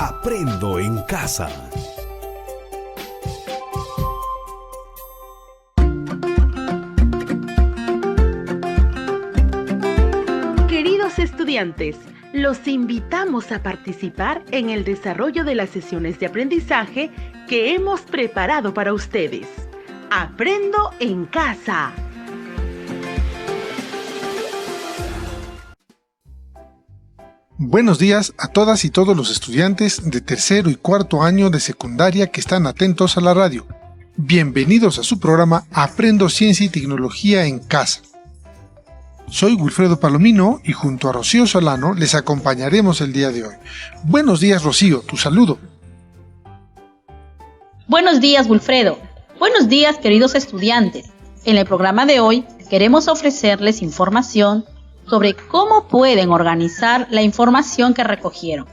Aprendo en casa. Queridos estudiantes, los invitamos a participar en el desarrollo de las sesiones de aprendizaje que hemos preparado para ustedes. Aprendo en casa. Buenos días a todas y todos los estudiantes de tercero y cuarto año de secundaria que están atentos a la radio. Bienvenidos a su programa Aprendo Ciencia y Tecnología en Casa. Soy Wilfredo Palomino y junto a Rocío Solano les acompañaremos el día de hoy. Buenos días, Rocío, tu saludo. Buenos días, Wilfredo. Buenos días, queridos estudiantes. En el programa de hoy queremos ofrecerles información sobre cómo pueden organizar la información que recogieron.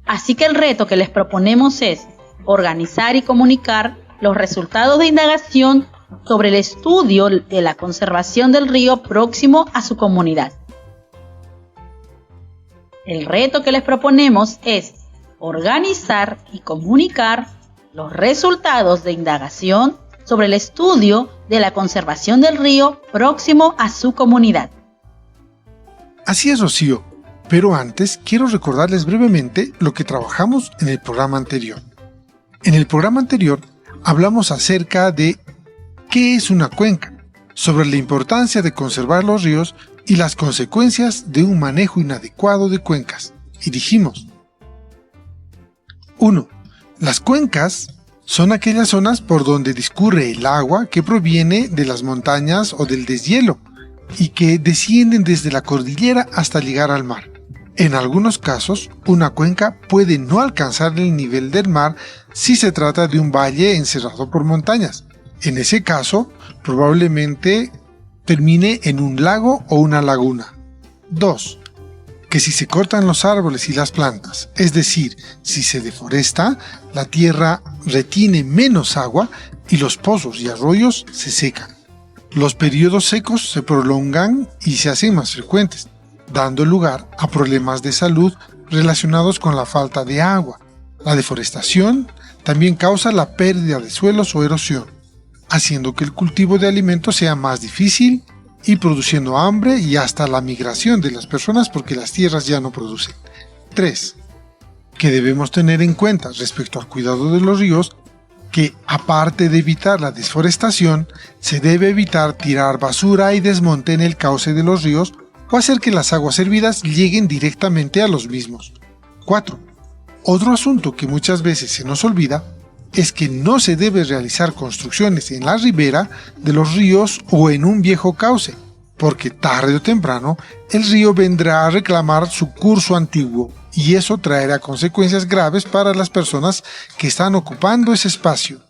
Así que el reto que les proponemos es organizar y comunicar los resultados de indagación sobre el estudio de la conservación del río próximo a su comunidad. El reto que les proponemos es organizar y comunicar los resultados de indagación sobre el estudio de la conservación del río próximo a su comunidad. Así es, Rocío, pero antes quiero recordarles brevemente lo que trabajamos en el programa anterior. En el programa anterior hablamos acerca de qué es una cuenca, sobre la importancia de conservar los ríos y las consecuencias de un manejo inadecuado de cuencas. Y dijimos: 1. Las cuencas son aquellas zonas por donde discurre el agua que proviene de las montañas o del deshielo y que descienden desde la cordillera hasta llegar al mar. En algunos casos, una cuenca puede no alcanzar el nivel del mar si se trata de un valle encerrado por montañas. En ese caso, probablemente termine en un lago o una laguna. 2. Que si se cortan los árboles y las plantas, es decir, si se deforesta, la tierra retiene menos agua y los pozos y arroyos se secan. Los periodos secos se prolongan y se hacen más frecuentes, dando lugar a problemas de salud relacionados con la falta de agua. La deforestación también causa la pérdida de suelos o erosión, haciendo que el cultivo de alimentos sea más difícil y produciendo hambre y hasta la migración de las personas porque las tierras ya no producen. 3. Que debemos tener en cuenta respecto al cuidado de los ríos que, aparte de evitar la desforestación, se debe evitar tirar basura y desmonte en el cauce de los ríos o hacer que las aguas hervidas lleguen directamente a los mismos. 4. Otro asunto que muchas veces se nos olvida es que no se debe realizar construcciones en la ribera de los ríos o en un viejo cauce, porque tarde o temprano el río vendrá a reclamar su curso antiguo y eso traerá consecuencias graves para las personas que están ocupando ese espacio.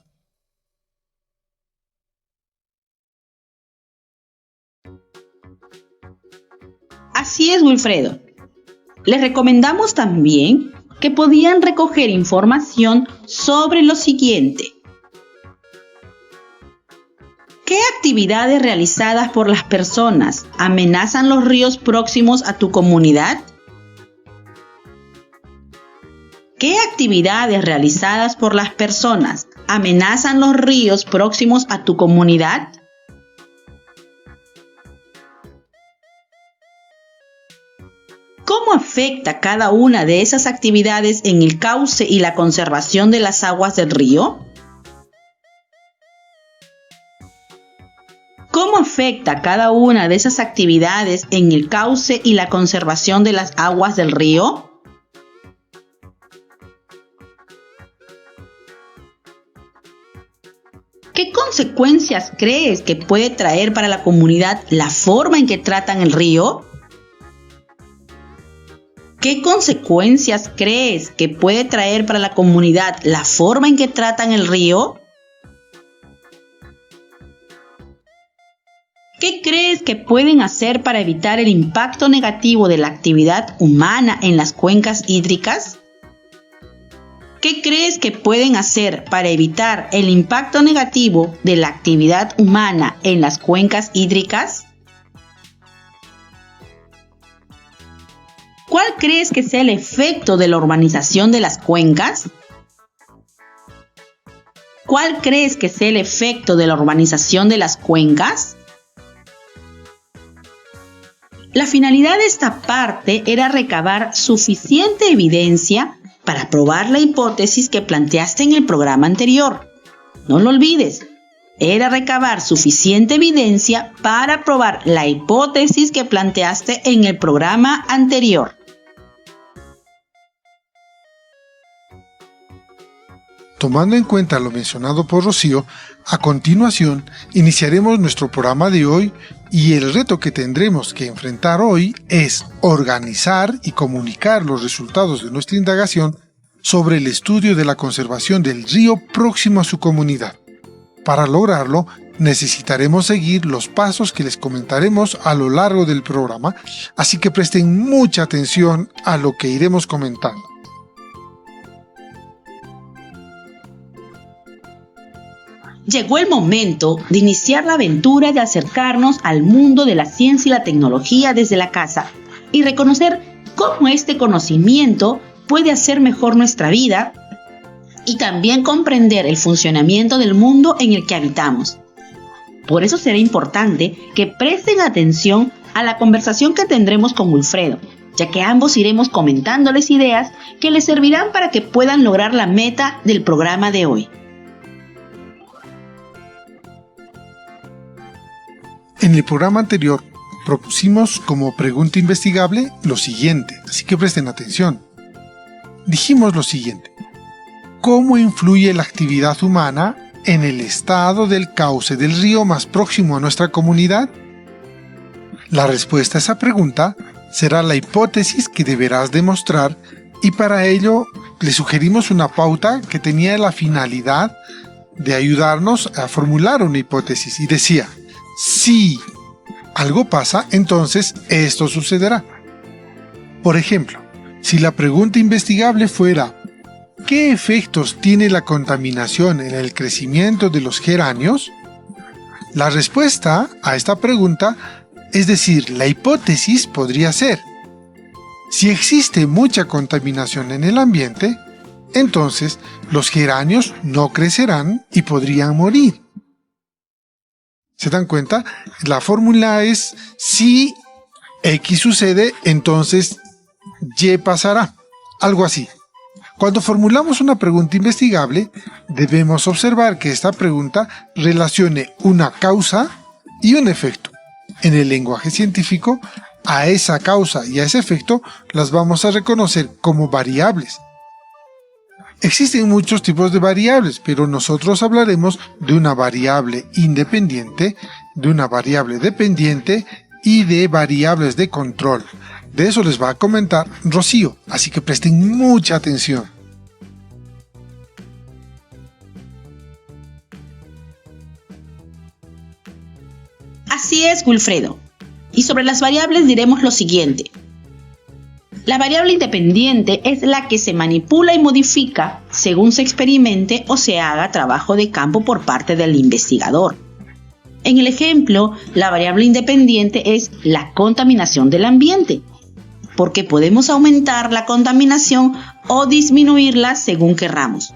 Así es, Wilfredo. Les recomendamos también que podían recoger información sobre lo siguiente. ¿Qué actividades realizadas por las personas amenazan los ríos próximos a tu comunidad? ¿Qué actividades realizadas por las personas amenazan los ríos próximos a tu comunidad? ¿Cómo afecta cada una de esas actividades en el cauce y la conservación de las aguas del río? ¿Cómo afecta cada una de esas actividades en el cauce y la conservación de las aguas del río? ¿Qué consecuencias crees que puede traer para la comunidad la forma en que tratan el río? ¿Qué consecuencias crees que puede traer para la comunidad la forma en que tratan el río? ¿Qué crees que pueden hacer para evitar el impacto negativo de la actividad humana en las cuencas hídricas? ¿Qué crees que pueden hacer para evitar el impacto negativo de la actividad humana en las cuencas hídricas? ¿Cuál crees que sea el efecto de la urbanización de las cuencas? ¿Cuál crees que sea el efecto de la urbanización de las cuencas? La finalidad de esta parte era recabar suficiente evidencia para probar la hipótesis que planteaste en el programa anterior. No lo olvides, era recabar suficiente evidencia para probar la hipótesis que planteaste en el programa anterior. Tomando en cuenta lo mencionado por Rocío, a continuación iniciaremos nuestro programa de hoy y el reto que tendremos que enfrentar hoy es organizar y comunicar los resultados de nuestra indagación sobre el estudio de la conservación del río próximo a su comunidad. Para lograrlo, necesitaremos seguir los pasos que les comentaremos a lo largo del programa, así que presten mucha atención a lo que iremos comentando. Llegó el momento de iniciar la aventura de acercarnos al mundo de la ciencia y la tecnología desde la casa y reconocer cómo este conocimiento puede hacer mejor nuestra vida y también comprender el funcionamiento del mundo en el que habitamos. Por eso será importante que presten atención a la conversación que tendremos con Wilfredo, ya que ambos iremos comentándoles ideas que les servirán para que puedan lograr la meta del programa de hoy. En el programa anterior propusimos como pregunta investigable lo siguiente, así que presten atención. Dijimos lo siguiente: ¿cómo influye la actividad humana en el estado del cauce del río más próximo a nuestra comunidad? La respuesta a esa pregunta será la hipótesis que deberás demostrar y para ello le sugerimos una pauta que tenía la finalidad de ayudarnos a formular una hipótesis y decía: si algo pasa, entonces esto sucederá. Por ejemplo, si la pregunta investigable fuera ¿qué efectos tiene la contaminación en el crecimiento de los geranios? La respuesta a esta pregunta, es decir, la hipótesis podría ser: si existe mucha contaminación en el ambiente, entonces los geranios no crecerán y podrían morir. ¿Se dan cuenta? La fórmula es: si X sucede, entonces Y pasará. Algo así. Cuando formulamos una pregunta investigable, debemos observar que esta pregunta relacione una causa y un efecto. En el lenguaje científico, a esa causa y a ese efecto las vamos a reconocer como variables. Existen muchos tipos de variables, pero nosotros hablaremos de una variable independiente, de una variable dependiente y de variables de control. De eso les va a comentar Rocío, así que presten mucha atención. Así es, Wilfredo. Y sobre las variables diremos lo siguiente. La variable independiente es la que se manipula y modifica según se experimente o se haga trabajo de campo por parte del investigador. En el ejemplo, la variable independiente es la contaminación del ambiente, porque podemos aumentar la contaminación o disminuirla según querramos.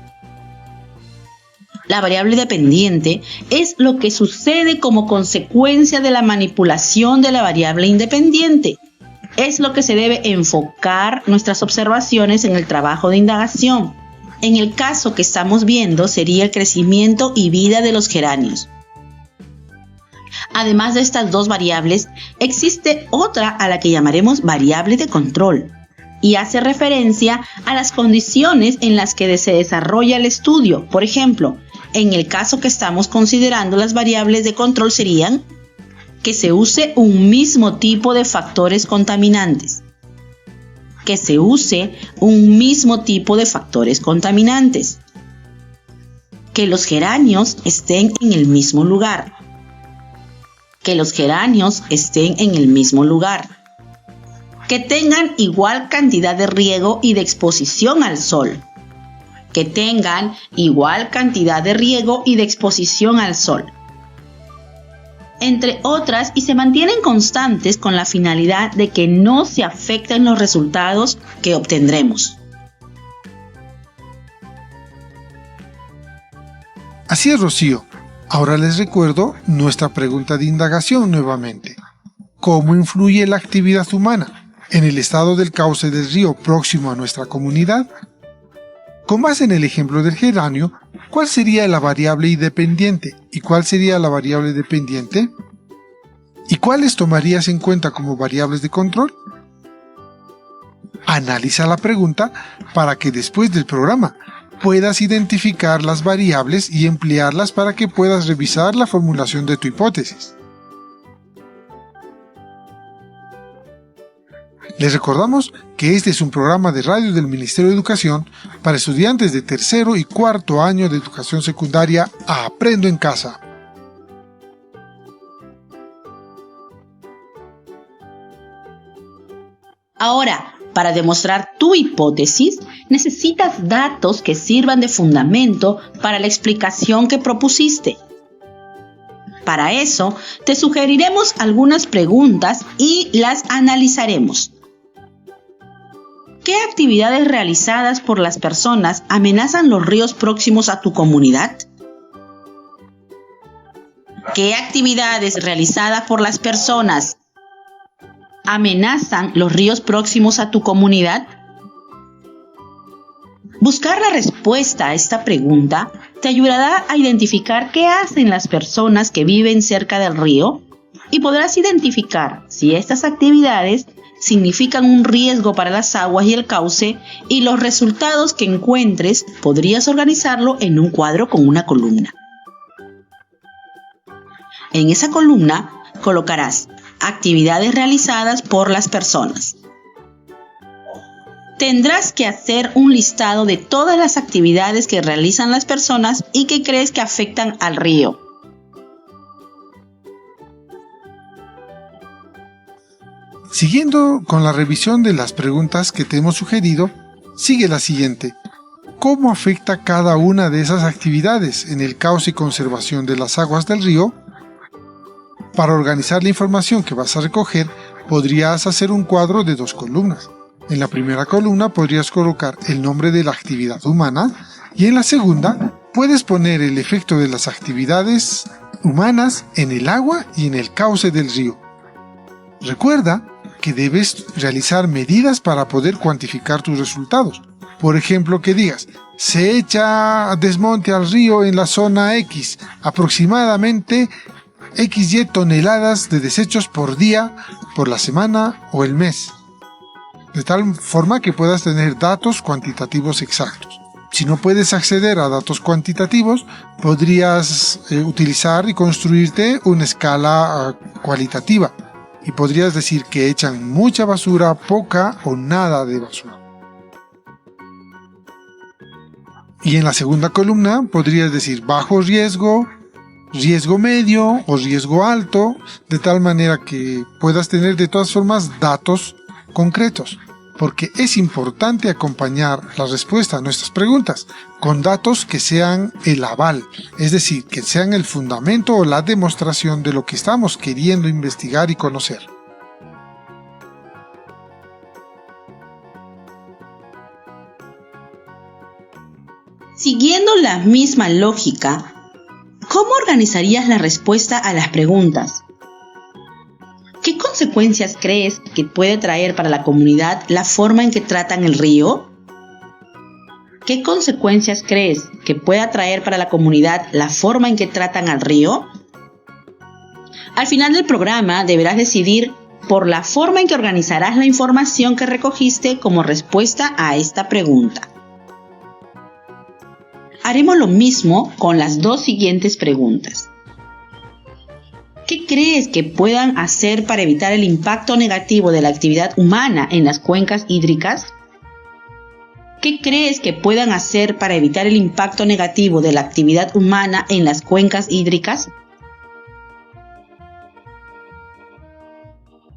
La variable dependiente es lo que sucede como consecuencia de la manipulación de la variable independiente. Es lo que se debe enfocar nuestras observaciones en el trabajo de indagación. En el caso que estamos viendo sería el crecimiento y vida de los geranios. Además de estas dos variables, existe otra a la que llamaremos variable de control y hace referencia a las condiciones en las que se desarrolla el estudio. Por ejemplo, en el caso que estamos considerando, las variables de control serían que se use un mismo tipo de factores contaminantes. Que se use un mismo tipo de factores contaminantes. Que los geranios estén en el mismo lugar. Que los geranios estén en el mismo lugar. Que tengan igual cantidad de riego y de exposición al sol. Que tengan igual cantidad de riego y de exposición al sol. entre otras, y se mantienen constantes con la finalidad de que no se afecten los resultados que obtendremos. Así es, Rocío. Ahora les recuerdo nuestra pregunta de indagación nuevamente. ¿Cómo influye la actividad humana en el estado del cauce del río próximo a nuestra comunidad? Con base en el ejemplo del geranio, ¿cuál sería la variable independiente y cuál sería la variable dependiente? ¿Y cuáles tomarías en cuenta como variables de control? Analiza la pregunta para que después del programa puedas identificar las variables y emplearlas para que puedas revisar la formulación de tu hipótesis. Les recordamos que este es un programa de radio del Ministerio de Educación para estudiantes de tercero y cuarto año de educación secundaria a Aprendo en Casa. Ahora, para demostrar tu hipótesis, necesitas datos que sirvan de fundamento para la explicación que propusiste. Para eso, te sugeriremos algunas preguntas y las analizaremos. ¿Qué actividades realizadas por las personas amenazan los ríos próximos a tu comunidad? ¿Qué actividades realizadas por las personas amenazan los ríos próximos a tu comunidad? Buscar la respuesta a esta pregunta te ayudará a identificar qué hacen las personas que viven cerca del río y podrás identificar si estas actividades significan un riesgo para las aguas y el cauce, y los resultados que encuentres podrías organizarlo en un cuadro con una columna. En esa columna colocarás actividades realizadas por las personas. Tendrás que hacer un listado de todas las actividades que realizan las personas y que crees que afectan al río. Siguiendo con la revisión de las preguntas que te hemos sugerido, sigue la siguiente. ¿Cómo afecta cada una de esas actividades en el cauce y conservación de las aguas del río? Para organizar la información que vas a recoger, podrías hacer un cuadro de 2 columnas. En la primera columna podrías colocar el nombre de la actividad humana y en la segunda puedes poner el efecto de las actividades humanas en el agua y en el cauce del río. Recuerda que debes realizar medidas para poder cuantificar tus resultados. Por ejemplo, que digas, se echa desmonte al río en la zona X, aproximadamente XY toneladas de desechos por día, por la semana o el mes. De tal forma que puedas tener datos cuantitativos exactos. Si no puedes acceder a datos cuantitativos, podrías utilizar y construirte una escala cualitativa. Y podrías decir que echan mucha basura, poca o nada de basura. Y en la segunda columna podrías decir bajo riesgo, riesgo medio o riesgo alto, de tal manera que puedas tener de todas formas datos concretos. Porque es importante acompañar la respuesta a nuestras preguntas con datos que sean el aval, es decir, que sean el fundamento o la demostración de lo que estamos queriendo investigar y conocer. Siguiendo la misma lógica, ¿cómo organizarías la respuesta a las preguntas? ¿Qué consecuencias crees que puede traer para la comunidad la forma en que tratan el río? ¿Qué consecuencias crees que pueda traer para la comunidad la forma en que tratan al río? Al final del programa deberás decidir por la forma en que organizarás la información que recogiste como respuesta a esta pregunta. Haremos lo mismo con las 2 siguientes preguntas. ¿Qué crees que puedan hacer para evitar el impacto negativo de la actividad humana en las cuencas hídricas? ¿Qué crees que puedan hacer para evitar el impacto negativo de la actividad humana en las cuencas hídricas?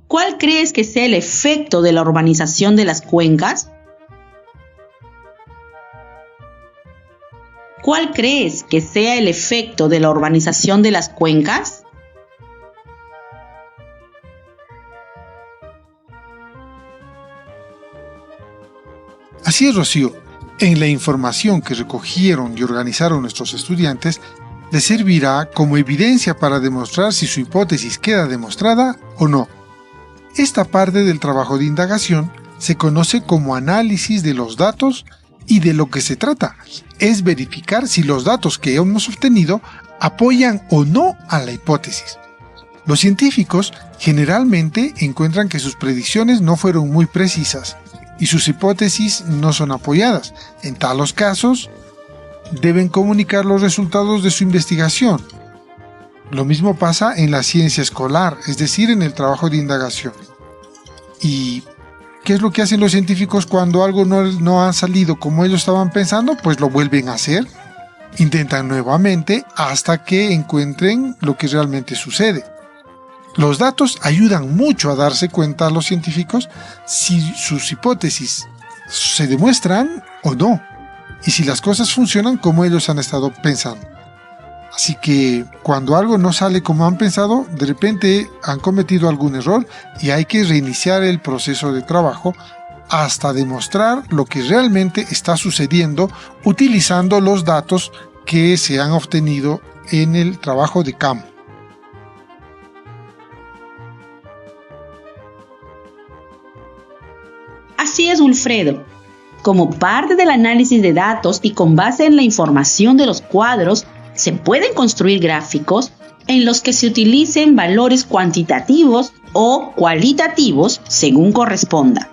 ¿Cuál crees que sea el efecto de la urbanización de las cuencas? ¿Cuál crees que sea el efecto de la urbanización de las cuencas? Así es, Rocío. En la información que recogieron y organizaron nuestros estudiantes, les servirá como evidencia para demostrar si su hipótesis queda demostrada o no. Esta parte del trabajo de indagación se conoce como análisis de los datos y de lo que se trata es verificar si los datos que hemos obtenido apoyan o no a la hipótesis. Los científicos generalmente encuentran que sus predicciones no fueron muy precisas y sus hipótesis no son apoyadas. En talos casos, deben comunicar los resultados de su investigación. Lo mismo pasa en la ciencia escolar, es decir, en el trabajo de indagación. ¿Y qué es lo que hacen los científicos cuando algo no ha salido como ellos estaban pensando? Pues lo vuelven a hacer. Intentan nuevamente hasta que encuentren lo que realmente sucede. Los datos ayudan mucho a darse cuenta a los científicos si sus hipótesis se demuestran o no, y si las cosas funcionan como ellos han estado pensando. Así que cuando algo no sale como han pensado, de repente han cometido algún error y hay que reiniciar el proceso de trabajo hasta demostrar lo que realmente está sucediendo utilizando los datos que se han obtenido en el trabajo de campo. Así es, Wilfredo. Como parte del análisis de datos y con base en la información de los cuadros, se pueden construir gráficos en los que se utilicen valores cuantitativos o cualitativos según corresponda.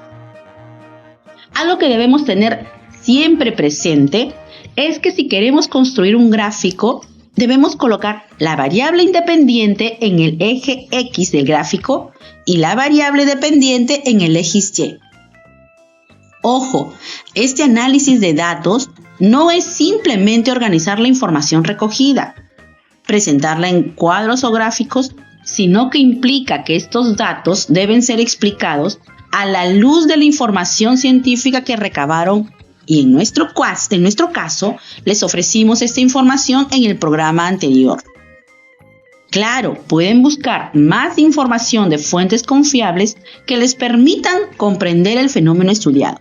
Algo que debemos tener siempre presente es que si queremos construir un gráfico, debemos colocar la variable independiente en el eje X del gráfico y la variable dependiente en el eje Y. Ojo, este análisis de datos no es simplemente organizar la información recogida, presentarla en cuadros o gráficos, sino que implica que estos datos deben ser explicados a la luz de la información científica que recabaron y en nuestro caso les ofrecimos esta información en el programa anterior. Claro, pueden buscar más información de fuentes confiables que les permitan comprender el fenómeno estudiado,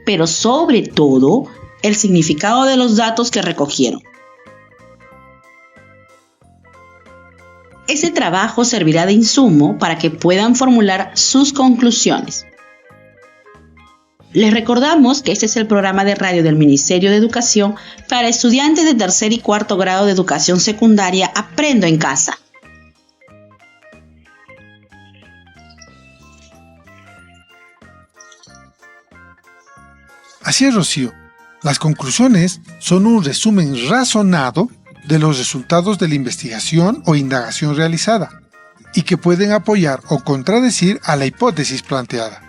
pero sobre todo el significado de los datos que recogieron. Ese trabajo servirá de insumo para que puedan formular sus conclusiones. Les recordamos que este es el programa de radio del Ministerio de Educación para estudiantes de tercer y cuarto grado de educación secundaria Aprendo en Casa. Así es, Rocío. Las conclusiones son un resumen razonado de los resultados de la investigación o indagación realizada y que pueden apoyar o contradecir a la hipótesis planteada.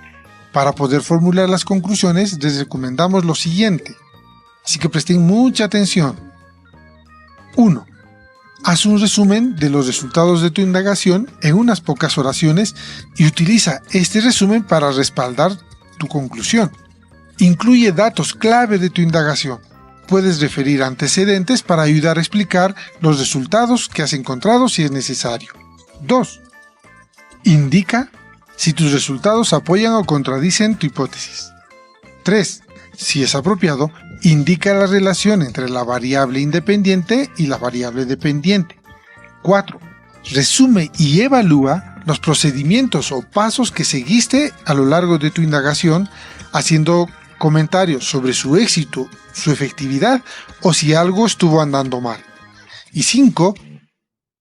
Para poder formular las conclusiones les recomendamos lo siguiente, así que presten mucha atención. 1. Haz un resumen de los resultados de tu indagación en unas pocas oraciones y utiliza este resumen para respaldar tu conclusión. Incluye datos clave de tu indagación. Puedes referir antecedentes para ayudar a explicar los resultados que has encontrado si es necesario. 2. Indica si tus resultados apoyan o contradicen tu hipótesis. 3. Si es apropiado, indica la relación entre la variable independiente y la variable dependiente. 4. Resume y evalúa los procedimientos o pasos que seguiste a lo largo de tu indagación, haciendo comentarios sobre su éxito, su efectividad o si algo estuvo andando mal. Y 5.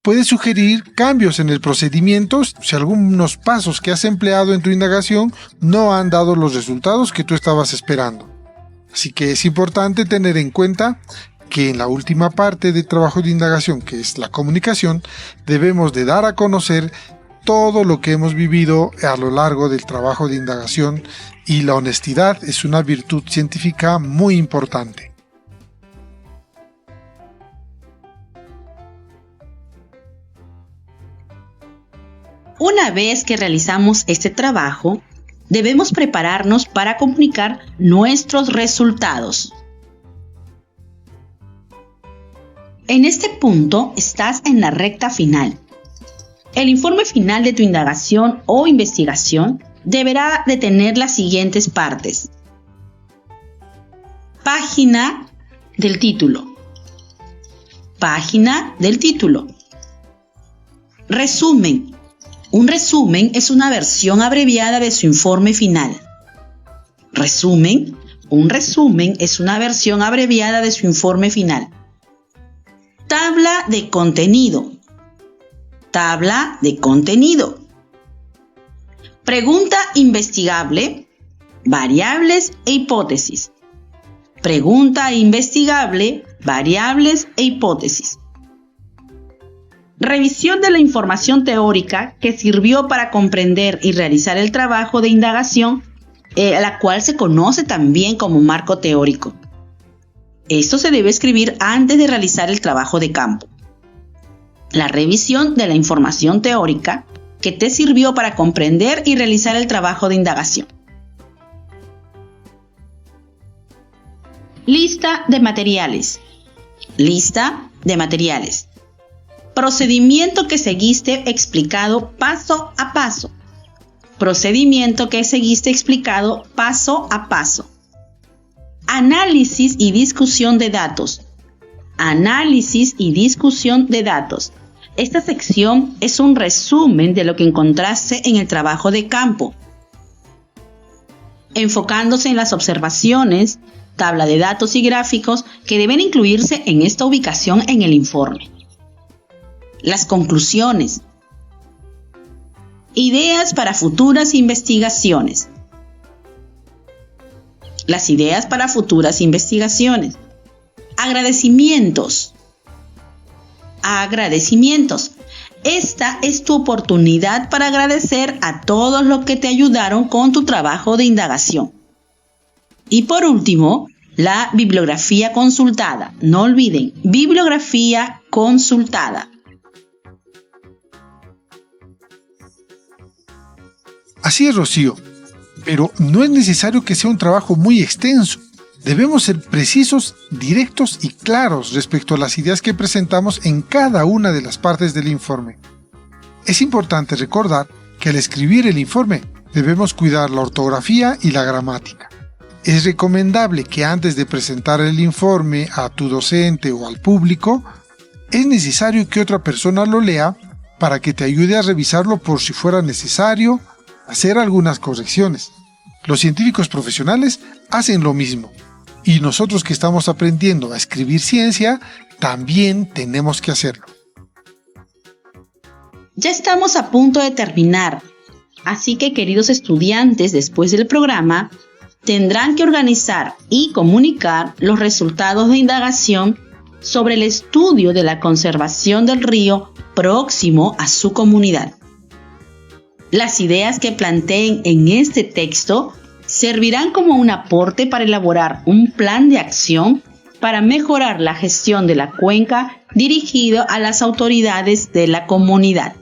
Puedes sugerir cambios en el procedimiento si algunos pasos que has empleado en tu indagación no han dado los resultados que tú estabas esperando. Así que es importante tener en cuenta que en la última parte del trabajo de indagación, que es la comunicación, debemos de dar a conocer todo lo que hemos vivido a lo largo del trabajo de indagación, y la honestidad es una virtud científica muy importante. Una vez que realizamos este trabajo, debemos prepararnos para comunicar nuestros resultados. En este punto estás en la recta final. El informe final de tu indagación o investigación deberá de tener las siguientes partes. Página del título. Página del título. Resumen. Un resumen es una versión abreviada de su informe final. Resumen. Un resumen es una versión abreviada de su informe final. Tabla de contenido. Tabla de contenido. Pregunta investigable, variables e hipótesis. Pregunta investigable, variables e hipótesis. Revisión de la información teórica que sirvió para comprender y realizar el trabajo de indagación, la cual se conoce también como marco teórico. Esto se debe escribir antes de realizar el trabajo de campo. La revisión de la información teórica que te sirvió para comprender y realizar el trabajo de indagación. Lista de materiales. Lista de materiales. Procedimiento que seguiste explicado paso a paso. Procedimiento que seguiste explicado paso a paso. Análisis y discusión de datos. Análisis y discusión de datos. Esta sección es un resumen de lo que encontraste en el trabajo de campo, enfocándose en las observaciones, tabla de datos y gráficos que deben incluirse en esta ubicación en el informe. Las conclusiones. Ideas para futuras investigaciones. Las ideas para futuras investigaciones. Agradecimientos. Agradecimientos. Esta es tu oportunidad para agradecer a todos los que te ayudaron con tu trabajo de indagación. Y por último, la bibliografía consultada. No olviden, bibliografía consultada. Así es, Rocío, pero no es necesario que sea un trabajo muy extenso. Debemos ser precisos, directos y claros respecto a las ideas que presentamos en cada una de las partes del informe. Es importante recordar que al escribir el informe debemos cuidar la ortografía y la gramática. Es recomendable que antes de presentar el informe a tu docente o al público, es necesario que otra persona lo lea para que te ayude a revisarlo por si fuera necesario hacer algunas correcciones. Los científicos profesionales hacen lo mismo. Y nosotros que estamos aprendiendo a escribir ciencia, también tenemos que hacerlo. Ya estamos a punto de terminar, así que queridos estudiantes, después del programa, tendrán que organizar y comunicar los resultados de indagación sobre el estudio de la conservación del río próximo a su comunidad. Las ideas que planteen en este texto servirán como un aporte para elaborar un plan de acción para mejorar la gestión de la cuenca dirigido a las autoridades de la comunidad.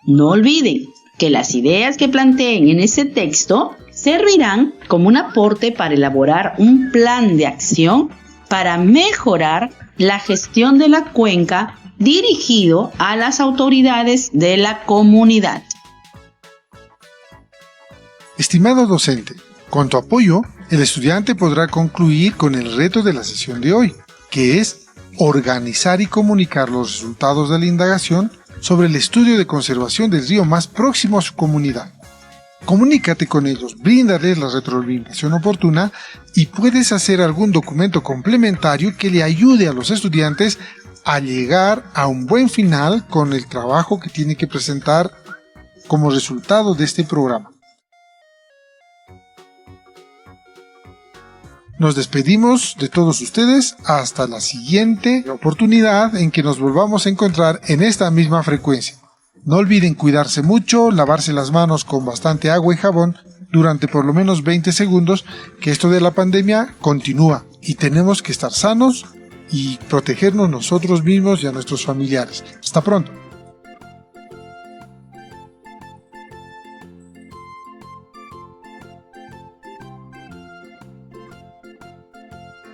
No olviden que las ideas que planteen en este texto servirán como un aporte para elaborar un plan de acción para mejorar la gestión de la cuenca dirigido a las autoridades de la comunidad. Estimado docente, con tu apoyo, el estudiante podrá concluir con el reto de la sesión de hoy, que es organizar y comunicar los resultados de la indagación sobre el estudio de conservación del río más próximo a su comunidad. Comunícate con ellos, bríndales la retroalimentación oportuna y puedes hacer algún documento complementario que le ayude a los estudiantes a llegar a un buen final con el trabajo que tiene que presentar como resultado de este programa. Nos despedimos de todos ustedes hasta la siguiente oportunidad en que nos volvamos a encontrar en esta misma frecuencia. No olviden cuidarse mucho, lavarse las manos con bastante agua y jabón durante por lo menos 20 segundos, que esto de la pandemia continúa y tenemos que estar sanos y protegernos nosotros mismos y a nuestros familiares. Hasta pronto.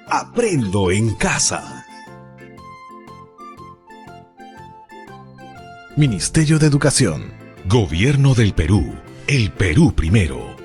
Aprendo en casa. Ministerio de Educación. Gobierno del Perú. El Perú primero.